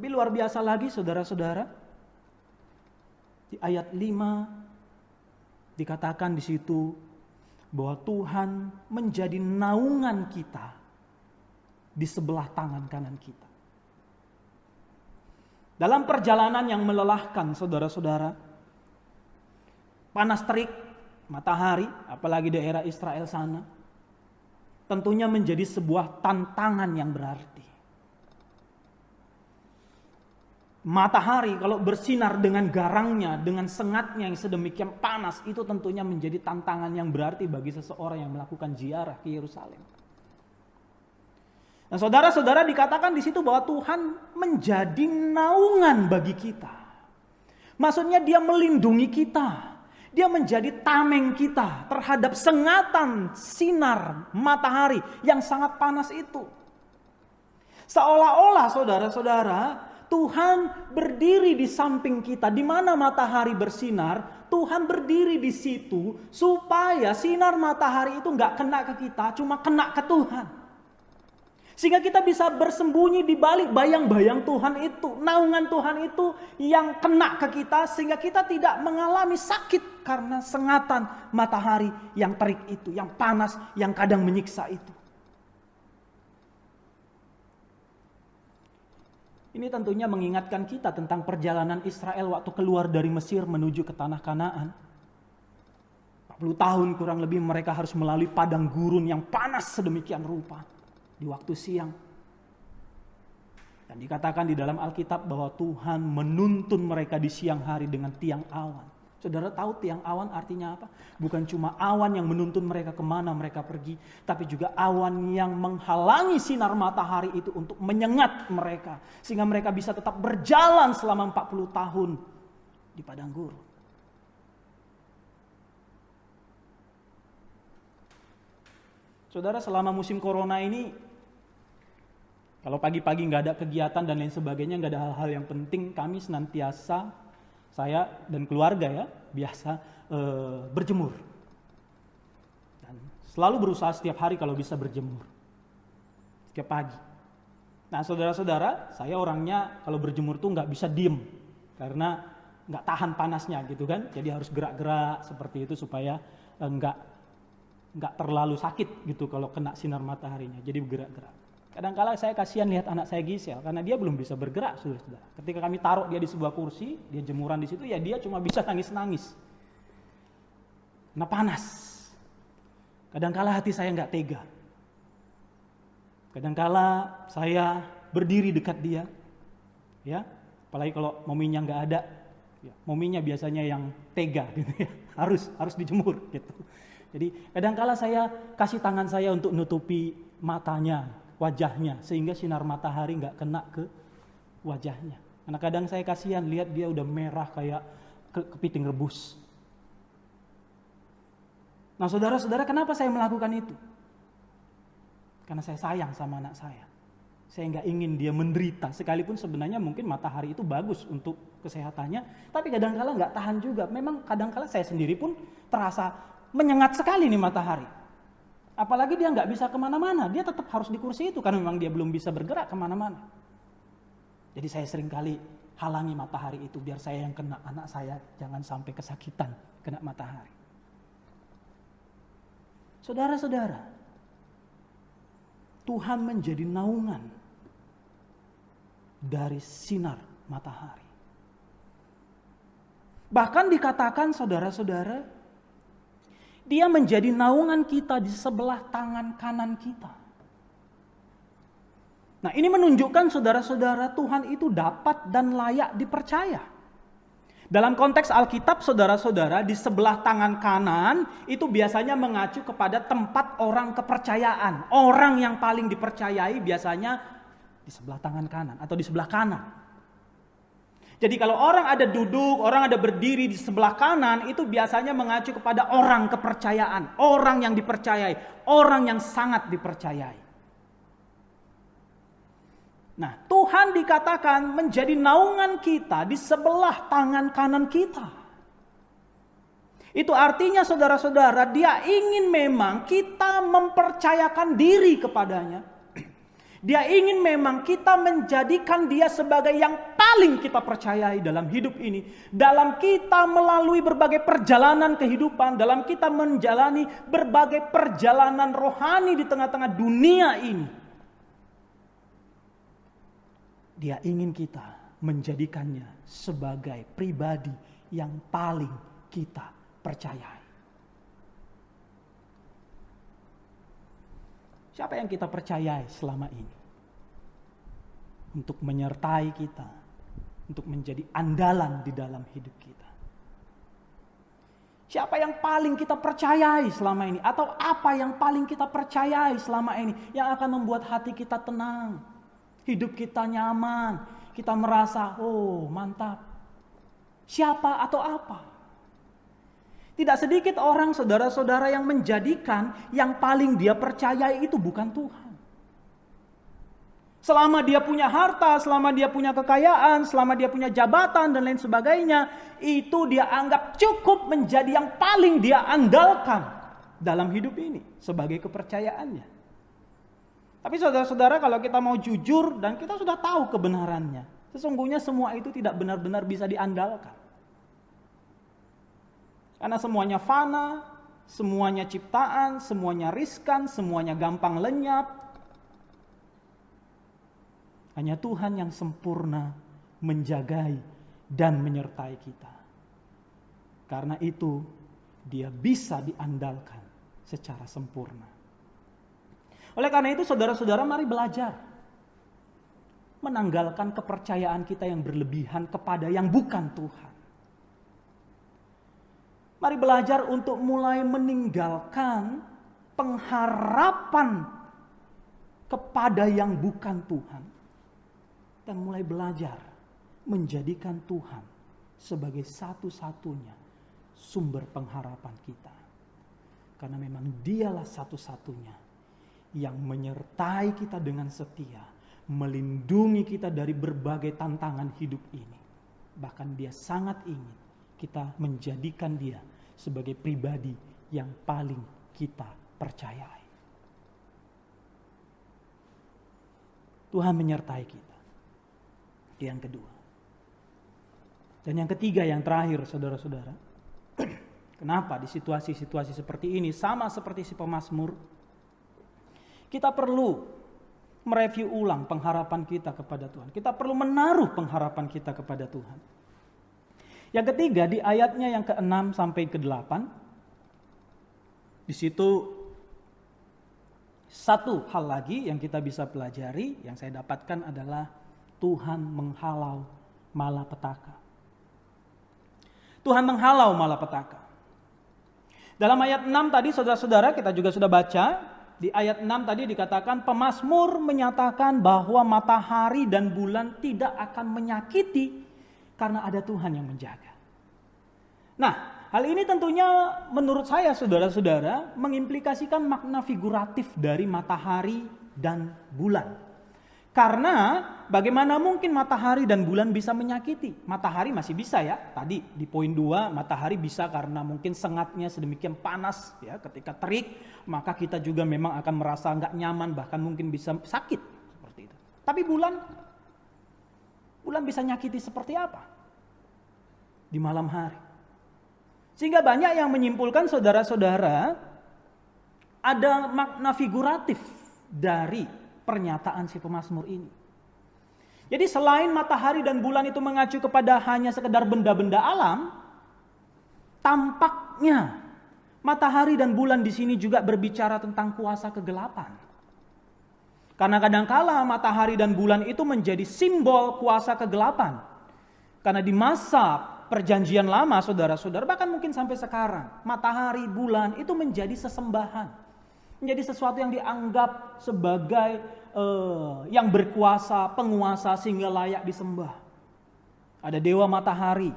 Lebih luar biasa lagi saudara-saudara. Di ayat 5 dikatakan di situ bahwa Tuhan menjadi naungan kita di sebelah tangan kanan kita. Dalam perjalanan yang melelahkan saudara-saudara, panas terik, matahari, apalagi daerah Israel sana, tentunya menjadi sebuah tantangan yang berarti. Matahari kalau bersinar dengan garangnya, dengan sengatnya yang sedemikian panas, itu tentunya menjadi tantangan yang berarti bagi seseorang yang melakukan ziarah ke Yerusalem. Nah, saudara-saudara dikatakan di situ bahwa Tuhan menjadi naungan bagi kita. Maksudnya Dia melindungi kita. Dia menjadi tameng kita terhadap sengatan sinar matahari yang sangat panas itu. Seolah-olah saudara-saudara, Tuhan berdiri di samping kita. Di mana matahari bersinar, Tuhan berdiri di situ supaya sinar matahari itu nggak kena ke kita, cuma kena ke Tuhan. Sehingga kita bisa bersembunyi di balik bayang-bayang Tuhan itu. Naungan Tuhan itu yang kena ke kita sehingga kita tidak mengalami sakit karena sengatan matahari yang terik itu, yang panas, yang kadang menyiksa itu. Ini tentunya mengingatkan kita tentang perjalanan Israel waktu keluar dari Mesir menuju ke tanah Kanaan. 40 tahun kurang lebih mereka harus melalui padang gurun yang panas sedemikian rupa. Di waktu siang. Dan dikatakan di dalam Alkitab bahwa Tuhan menuntun mereka di siang hari dengan tiang awan. Saudara tahu tiang awan artinya apa? Bukan cuma awan yang menuntun mereka kemana mereka pergi, tapi juga awan yang menghalangi sinar matahari itu untuk menyengat mereka. Sehingga mereka bisa tetap berjalan selama 40 tahun di padang gurun. Saudara, selama musim corona ini, kalau pagi-pagi nggak ada kegiatan dan lain sebagainya, nggak ada hal-hal yang penting, kami senantiasa, saya dan keluarga ya, biasa berjemur. Dan selalu berusaha setiap hari kalau bisa berjemur. Setiap pagi. Nah saudara-saudara, saya orangnya kalau berjemur tuh nggak bisa diem. Karena nggak tahan panasnya gitu kan. Jadi harus gerak-gerak seperti itu supaya nggak terlalu sakit gitu kalau kena sinar mataharinya. Jadi bergerak-gerak. Kadang-kala saya kasihan lihat anak saya Gisel karena dia belum bisa bergerak, saudara-saudara. Ketika kami taruh dia di sebuah kursi, dia jemuran di situ, ya dia cuma bisa nangis-nangis. Nah panas. Kadang-kala hati saya nggak tega. Kadang-kala saya berdiri dekat dia, ya, Apalagi kalau mominya nggak ada, ya, mominya biasanya yang tega gitu ya, harus dijemur gitu. Jadi kadang-kala saya kasih tangan saya untuk nutupi matanya, wajahnya, sehingga sinar matahari nggak kena ke wajahnya. Karena kadang saya kasihan lihat dia udah merah kayak kepiting rebus. Nah saudara-saudara, kenapa saya melakukan itu? Karena saya sayang sama anak saya. Saya nggak ingin dia menderita, sekalipun sebenarnya mungkin matahari itu bagus untuk kesehatannya, tapi kadang-kala nggak tahan juga. Memang kadang-kala saya sendiri pun terasa menyengat sekali nih matahari. Apalagi dia nggak bisa kemana-mana, dia tetap harus di kursi itu karena memang dia belum bisa bergerak kemana-mana. Jadi saya seringkali halangi matahari itu biar saya yang kena, anak saya jangan sampai kesakitan kena matahari. Saudara-saudara, Tuhan menjadi naungan dari sinar matahari. Bahkan dikatakan saudara-saudara, dia menjadi naungan kita di sebelah tangan kanan kita. Nah, ini menunjukkan saudara-saudara, Tuhan itu dapat dan layak dipercaya. Dalam konteks Alkitab, saudara-saudara, di sebelah tangan kanan itu biasanya mengacu kepada tempat orang kepercayaan. Orang yang paling dipercayai biasanya di sebelah tangan kanan atau di sebelah kanan. Jadi kalau orang ada duduk, orang ada berdiri di sebelah kanan, itu biasanya mengacu kepada orang kepercayaan, orang yang dipercayai, orang yang sangat dipercayai. Nah, Tuhan dikatakan menjadi naungan kita di sebelah tangan kanan kita. Itu artinya saudara-saudara, dia ingin memang kita mempercayakan diri kepadanya. Dia ingin memang kita menjadikan dia sebagai yang paling kita percayai dalam hidup ini. Dalam kita melalui berbagai perjalanan kehidupan, dalam kita menjalani berbagai perjalanan rohani di tengah-tengah dunia ini. Dia ingin kita menjadikannya sebagai pribadi yang paling kita percayai. Siapa yang kita percayai selama ini? Untuk menyertai kita, untuk menjadi andalan di dalam hidup kita. Siapa yang paling kita percayai selama ini? Atau apa yang paling kita percayai selama ini yang akan membuat hati kita tenang? Hidup kita nyaman, kita merasa, oh mantap. Siapa atau apa? Tidak sedikit orang saudara-saudara yang menjadikan yang paling dia percayai itu bukan Tuhan. Selama dia punya harta, selama dia punya kekayaan, selama dia punya jabatan dan lain sebagainya, itu dia anggap cukup menjadi yang paling dia andalkan dalam hidup ini sebagai kepercayaannya. Tapi saudara-saudara, kalau kita mau jujur dan kita sudah tahu kebenarannya, sesungguhnya semua itu tidak benar-benar bisa diandalkan. Karena semuanya fana, semuanya ciptaan, semuanya riskan, semuanya gampang lenyap. Hanya Tuhan yang sempurna menjagai dan menyertai kita. Karena itu, Dia bisa diandalkan secara sempurna. Oleh karena itu saudara-saudara, mari belajar menanggalkan kepercayaan kita yang berlebihan kepada yang bukan Tuhan. Mari belajar untuk mulai meninggalkan pengharapan kepada yang bukan Tuhan. Dan mulai belajar menjadikan Tuhan sebagai satu-satunya sumber pengharapan kita. Karena memang Dialah satu-satunya yang menyertai kita dengan setia, melindungi kita dari berbagai tantangan hidup ini. Bahkan Dia sangat ingin kita menjadikan Dia sebagai pribadi yang paling kita percayai. Tuhan menyertai kita. Yang kedua. Dan yang ketiga, yang terakhir saudara-saudara. Kenapa di situasi-situasi seperti ini, sama seperti si pemazmur, kita perlu mereview ulang pengharapan kita kepada Tuhan. Kita perlu menaruh pengharapan kita kepada Tuhan. Yang ketiga, di ayatnya yang ke-6 sampai ke-8, di situ satu hal lagi yang kita bisa pelajari, yang saya dapatkan adalah Tuhan menghalau malapetaka. Tuhan menghalau malapetaka. Dalam ayat 6 tadi saudara-saudara kita juga sudah baca. Di ayat 6 tadi dikatakan pemazmur menyatakan bahwa matahari dan bulan tidak akan menyakiti karena ada Tuhan yang menjaga. Nah, hal ini tentunya menurut saya saudara-saudara mengimplikasikan makna figuratif dari matahari dan bulan. Karena bagaimana mungkin matahari dan bulan bisa menyakiti? Matahari masih bisa ya. Tadi di poin 2 matahari bisa karena mungkin sengatnya sedemikian panas ya, ketika terik maka kita juga memang akan merasa nggak nyaman, bahkan mungkin bisa sakit seperti itu. Tapi bulan bisa nyakiti seperti apa? Di malam hari. Sehingga banyak yang menyimpulkan saudara-saudara ada makna figuratif dari pernyataan si pemazmur ini. Jadi selain matahari dan bulan itu mengacu kepada hanya sekedar benda-benda alam, tampaknya matahari dan bulan di sini juga berbicara tentang kuasa kegelapan. Karena kadangkala matahari dan bulan itu menjadi simbol kuasa kegelapan. Karena di masa perjanjian lama saudara-saudara, bahkan mungkin sampai sekarang, matahari, bulan itu menjadi sesembahan. Menjadi sesuatu yang dianggap sebagai yang berkuasa, penguasa sehingga layak disembah. Ada dewa matahari,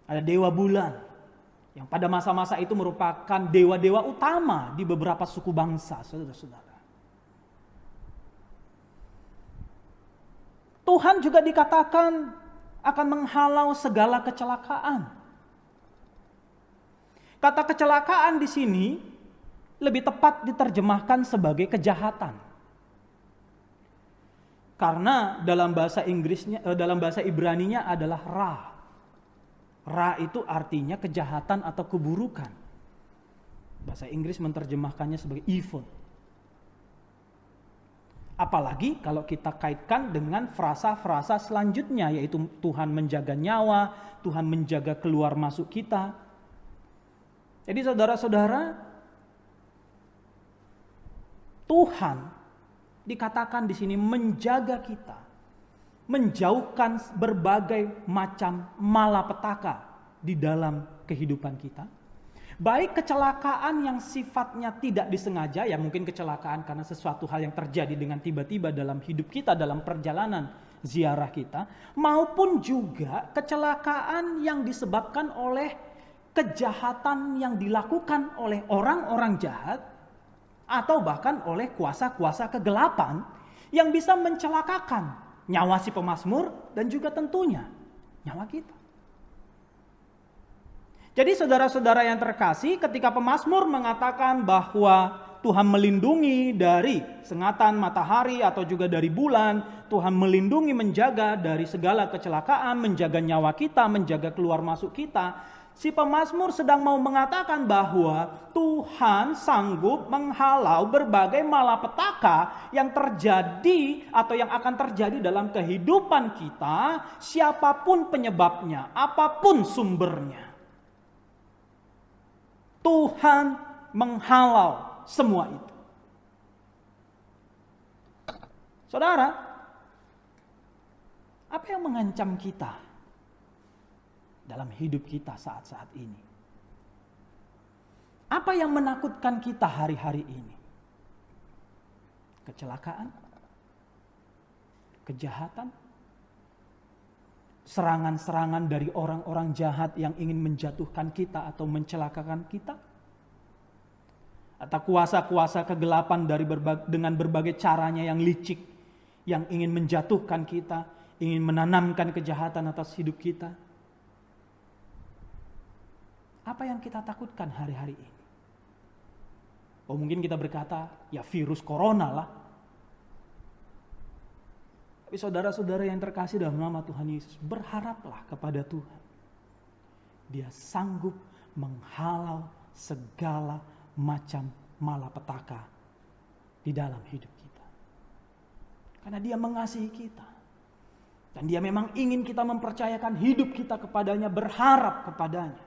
ada dewa bulan, yang pada masa-masa itu merupakan dewa-dewa utama di beberapa suku bangsa, saudara-saudara. Tuhan juga dikatakan akan menghalau segala kecelakaan. Kata kecelakaan di sini lebih tepat diterjemahkan sebagai kejahatan. Karena dalam bahasa Ibraninya adalah ra. Ra itu artinya kejahatan atau keburukan. Bahasa Inggris menerjemahkannya sebagai evil. Apalagi kalau kita kaitkan dengan frasa-frasa selanjutnya, yaitu Tuhan menjaga nyawa, Tuhan menjaga keluar masuk kita. Jadi saudara-saudara, Tuhan dikatakan di sini menjaga kita, menjauhkan berbagai macam malapetaka di dalam kehidupan kita. Baik kecelakaan yang sifatnya tidak disengaja, ya mungkin kecelakaan karena sesuatu hal yang terjadi dengan tiba-tiba dalam hidup kita, dalam perjalanan ziarah kita, maupun juga kecelakaan yang disebabkan oleh kejahatan yang dilakukan oleh orang-orang jahat, atau bahkan oleh kuasa-kuasa kegelapan yang bisa mencelakakan nyawa si pemazmur dan juga tentunya nyawa kita. Jadi saudara-saudara yang terkasih, ketika pemazmur mengatakan bahwa Tuhan melindungi dari sengatan matahari atau juga dari bulan, Tuhan melindungi, menjaga dari segala kecelakaan, menjaga nyawa kita, menjaga keluar masuk kita, si pemazmur sedang mau mengatakan bahwa Tuhan sanggup menghalau berbagai malapetaka yang terjadi atau yang akan terjadi dalam kehidupan kita, siapapun penyebabnya, apapun sumbernya. Tuhan menghalau semua itu. Saudara, apa yang mengancam kita dalam hidup kita saat-saat ini? Apa yang menakutkan kita hari-hari ini? Kecelakaan? Kejahatan? Serangan-serangan dari orang-orang jahat yang ingin menjatuhkan kita atau mencelakakan kita? Atau kuasa-kuasa kegelapan dengan berbagai caranya yang licik, yang ingin menjatuhkan kita, ingin menanamkan kejahatan atas hidup kita? Apa yang kita takutkan hari-hari ini? Oh, mungkin kita berkata, ya virus corona lah. Tapi saudara-saudara yang terkasih dalam nama Tuhan Yesus, berharaplah kepada Tuhan. Dia sanggup menghalau segala macam malapetaka di dalam hidup kita. Karena dia mengasihi kita. Dan dia memang ingin kita mempercayakan hidup kita kepadanya, berharap kepadanya.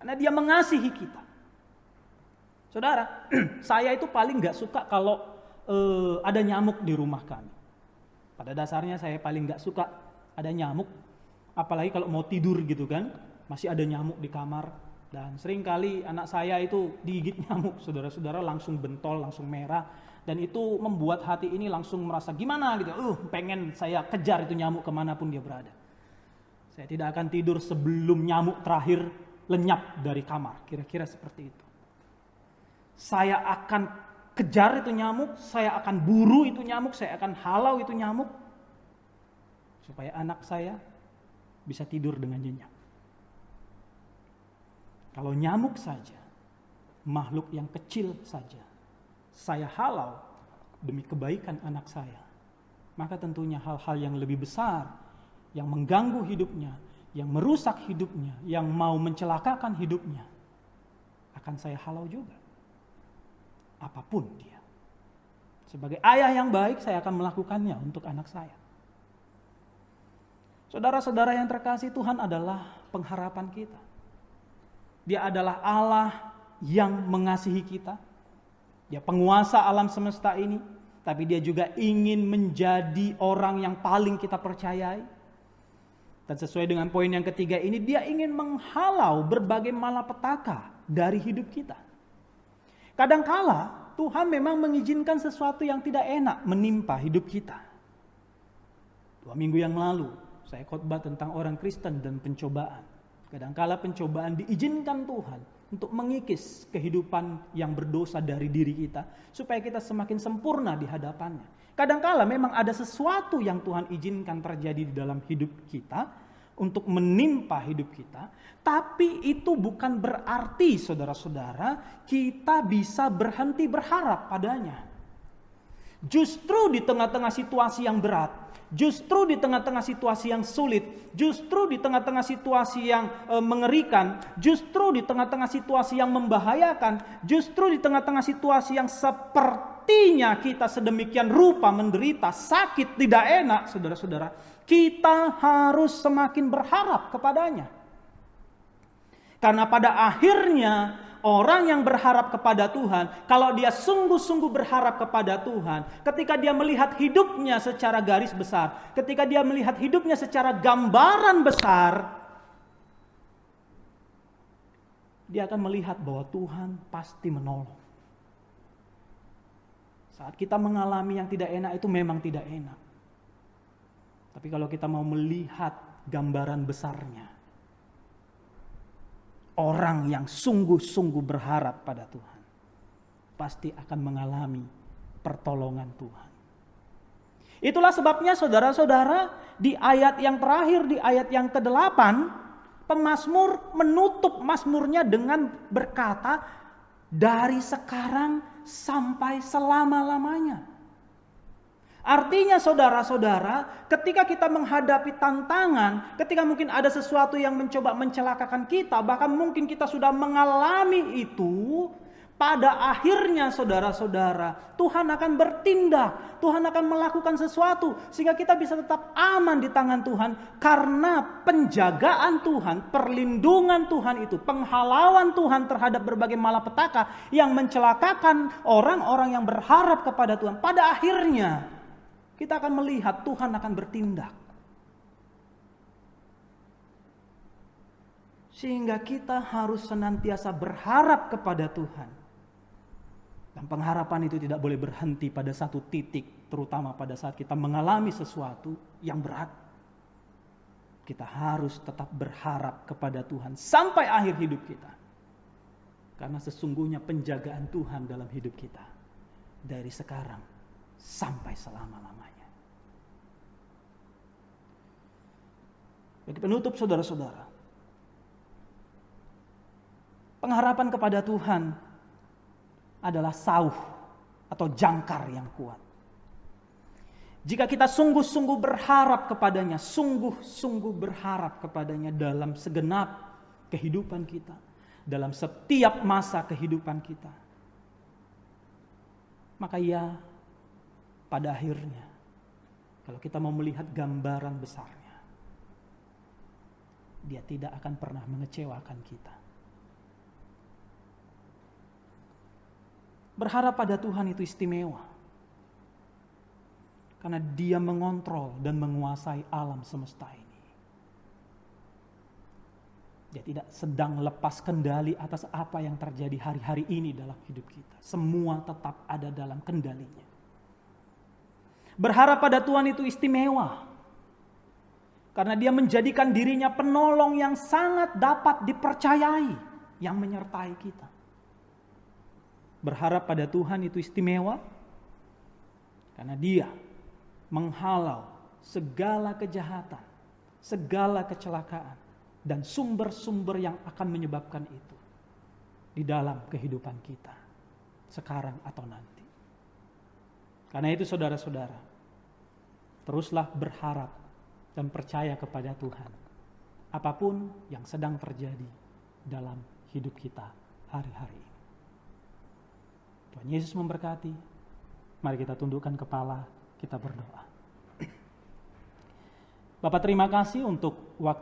Karena dia mengasihi kita. Saudara, saya itu paling gak suka kalau ada nyamuk di rumah kami. Pada dasarnya saya paling gak suka ada nyamuk, apalagi kalau mau tidur gitu kan, masih ada nyamuk di kamar. Dan seringkali anak saya itu digigit nyamuk, saudara-saudara, langsung bentol, langsung merah. Dan itu membuat hati ini langsung merasa gimana gitu, pengen saya kejar itu nyamuk kemanapun dia berada. Saya tidak akan tidur sebelum nyamuk terakhir lenyap dari kamar, kira-kira seperti itu. Saya akan kejar itu nyamuk, saya akan buru itu nyamuk, saya akan halau itu nyamuk, supaya anak saya bisa tidur dengan nyenyak. Kalau nyamuk saja, makhluk yang kecil saja, saya halau demi kebaikan anak saya, maka tentunya hal-hal yang lebih besar, yang mengganggu hidupnya, yang merusak hidupnya, yang mau mencelakakan hidupnya, akan saya halau juga. Apapun dia. Sebagai ayah yang baik, saya akan melakukannya untuk anak saya. Saudara-saudara yang terkasih, Tuhan adalah pengharapan kita. Dia adalah Allah yang mengasihi kita. Dia penguasa alam semesta ini, tapi dia juga ingin menjadi orang yang paling kita percayai. Dan sesuai dengan poin yang ketiga ini, dia ingin menghalau berbagai malapetaka dari hidup kita. Kadangkala Tuhan memang mengizinkan sesuatu yang tidak enak menimpa hidup kita. 2 minggu yang lalu saya khotbah tentang orang Kristen dan pencobaan. Kadangkala pencobaan diizinkan Tuhan untuk mengikis kehidupan yang berdosa dari diri kita, supaya kita semakin sempurna di hadapannya. Kadangkala memang ada sesuatu yang Tuhan izinkan terjadi di dalam hidup kita, untuk menimpa hidup kita, tapi itu bukan berarti, saudara-saudara, kita bisa berhenti berharap padanya. Justru di tengah-tengah situasi yang berat, justru di tengah-tengah situasi yang sulit, justru di tengah-tengah situasi yang mengerikan, justru di tengah-tengah situasi yang membahayakan, justru di tengah-tengah situasi yang sepertinya kita sedemikian rupa menderita, sakit, tidak enak, saudara-saudara, kita harus semakin berharap kepadanya. Karena pada akhirnya orang yang berharap kepada Tuhan, kalau dia sungguh-sungguh berharap kepada Tuhan, ketika dia melihat hidupnya secara garis besar, ketika dia melihat hidupnya secara gambaran besar, dia akan melihat bahwa Tuhan pasti menolong. Saat kita mengalami yang tidak enak, itu memang tidak enak. Tapi kalau kita mau melihat gambaran besarnya, orang yang sungguh-sungguh berharap pada Tuhan pasti akan mengalami pertolongan Tuhan. Itulah sebabnya saudara-saudara, di ayat yang terakhir, di ayat yang ke-8, pemazmur menutup mazmurnya dengan berkata, dari sekarang sampai selama-lamanya. Artinya saudara-saudara, ketika kita menghadapi tantangan, ketika mungkin ada sesuatu yang mencoba mencelakakan kita, bahkan mungkin kita sudah mengalami itu, pada akhirnya saudara-saudara, Tuhan akan bertindak, Tuhan akan melakukan sesuatu, sehingga kita bisa tetap aman di tangan Tuhan, karena penjagaan Tuhan, perlindungan Tuhan itu, penghalauan Tuhan terhadap berbagai malapetaka yang mencelakakan orang-orang yang berharap kepada Tuhan. Pada akhirnya, kita akan melihat Tuhan akan bertindak. Sehingga kita harus senantiasa berharap kepada Tuhan. Dan pengharapan itu tidak boleh berhenti pada satu titik, terutama pada saat kita mengalami sesuatu yang berat. Kita harus tetap berharap kepada Tuhan sampai akhir hidup kita. Karena sesungguhnya penjagaan Tuhan dalam hidup kita dari sekarang sampai selama-lamanya. Bagi penutup saudara-saudara, pengharapan kepada Tuhan adalah sauh atau jangkar yang kuat. Jika kita sungguh-sungguh berharap kepadanya, sungguh-sungguh berharap kepadanya dalam segenap kehidupan kita, dalam setiap masa kehidupan kita, maka ya, pada akhirnya, kalau kita mau melihat gambaran besarnya, dia tidak akan pernah mengecewakan kita. Berharap pada Tuhan itu istimewa. Karena Dia mengontrol dan menguasai alam semesta ini. Dia tidak sedang lepas kendali atas apa yang terjadi hari-hari ini dalam hidup kita. Semua tetap ada dalam kendalinya. Berharap pada Tuhan itu istimewa. Karena Dia menjadikan dirinya penolong yang sangat dapat dipercayai, yang menyertai kita. Berharap pada Tuhan itu istimewa, karena Dia menghalau segala kejahatan, segala kecelakaan, dan sumber-sumber yang akan menyebabkan itu di dalam kehidupan kita, sekarang atau nanti. Karena itu saudara-saudara, teruslah berharap dan percaya kepada Tuhan, apapun yang sedang terjadi dalam hidup kita hari-hari ini. Tuhan Yesus memberkati. Mari kita tundukkan kepala, kita berdoa. Bapak, terima kasih untuk waktu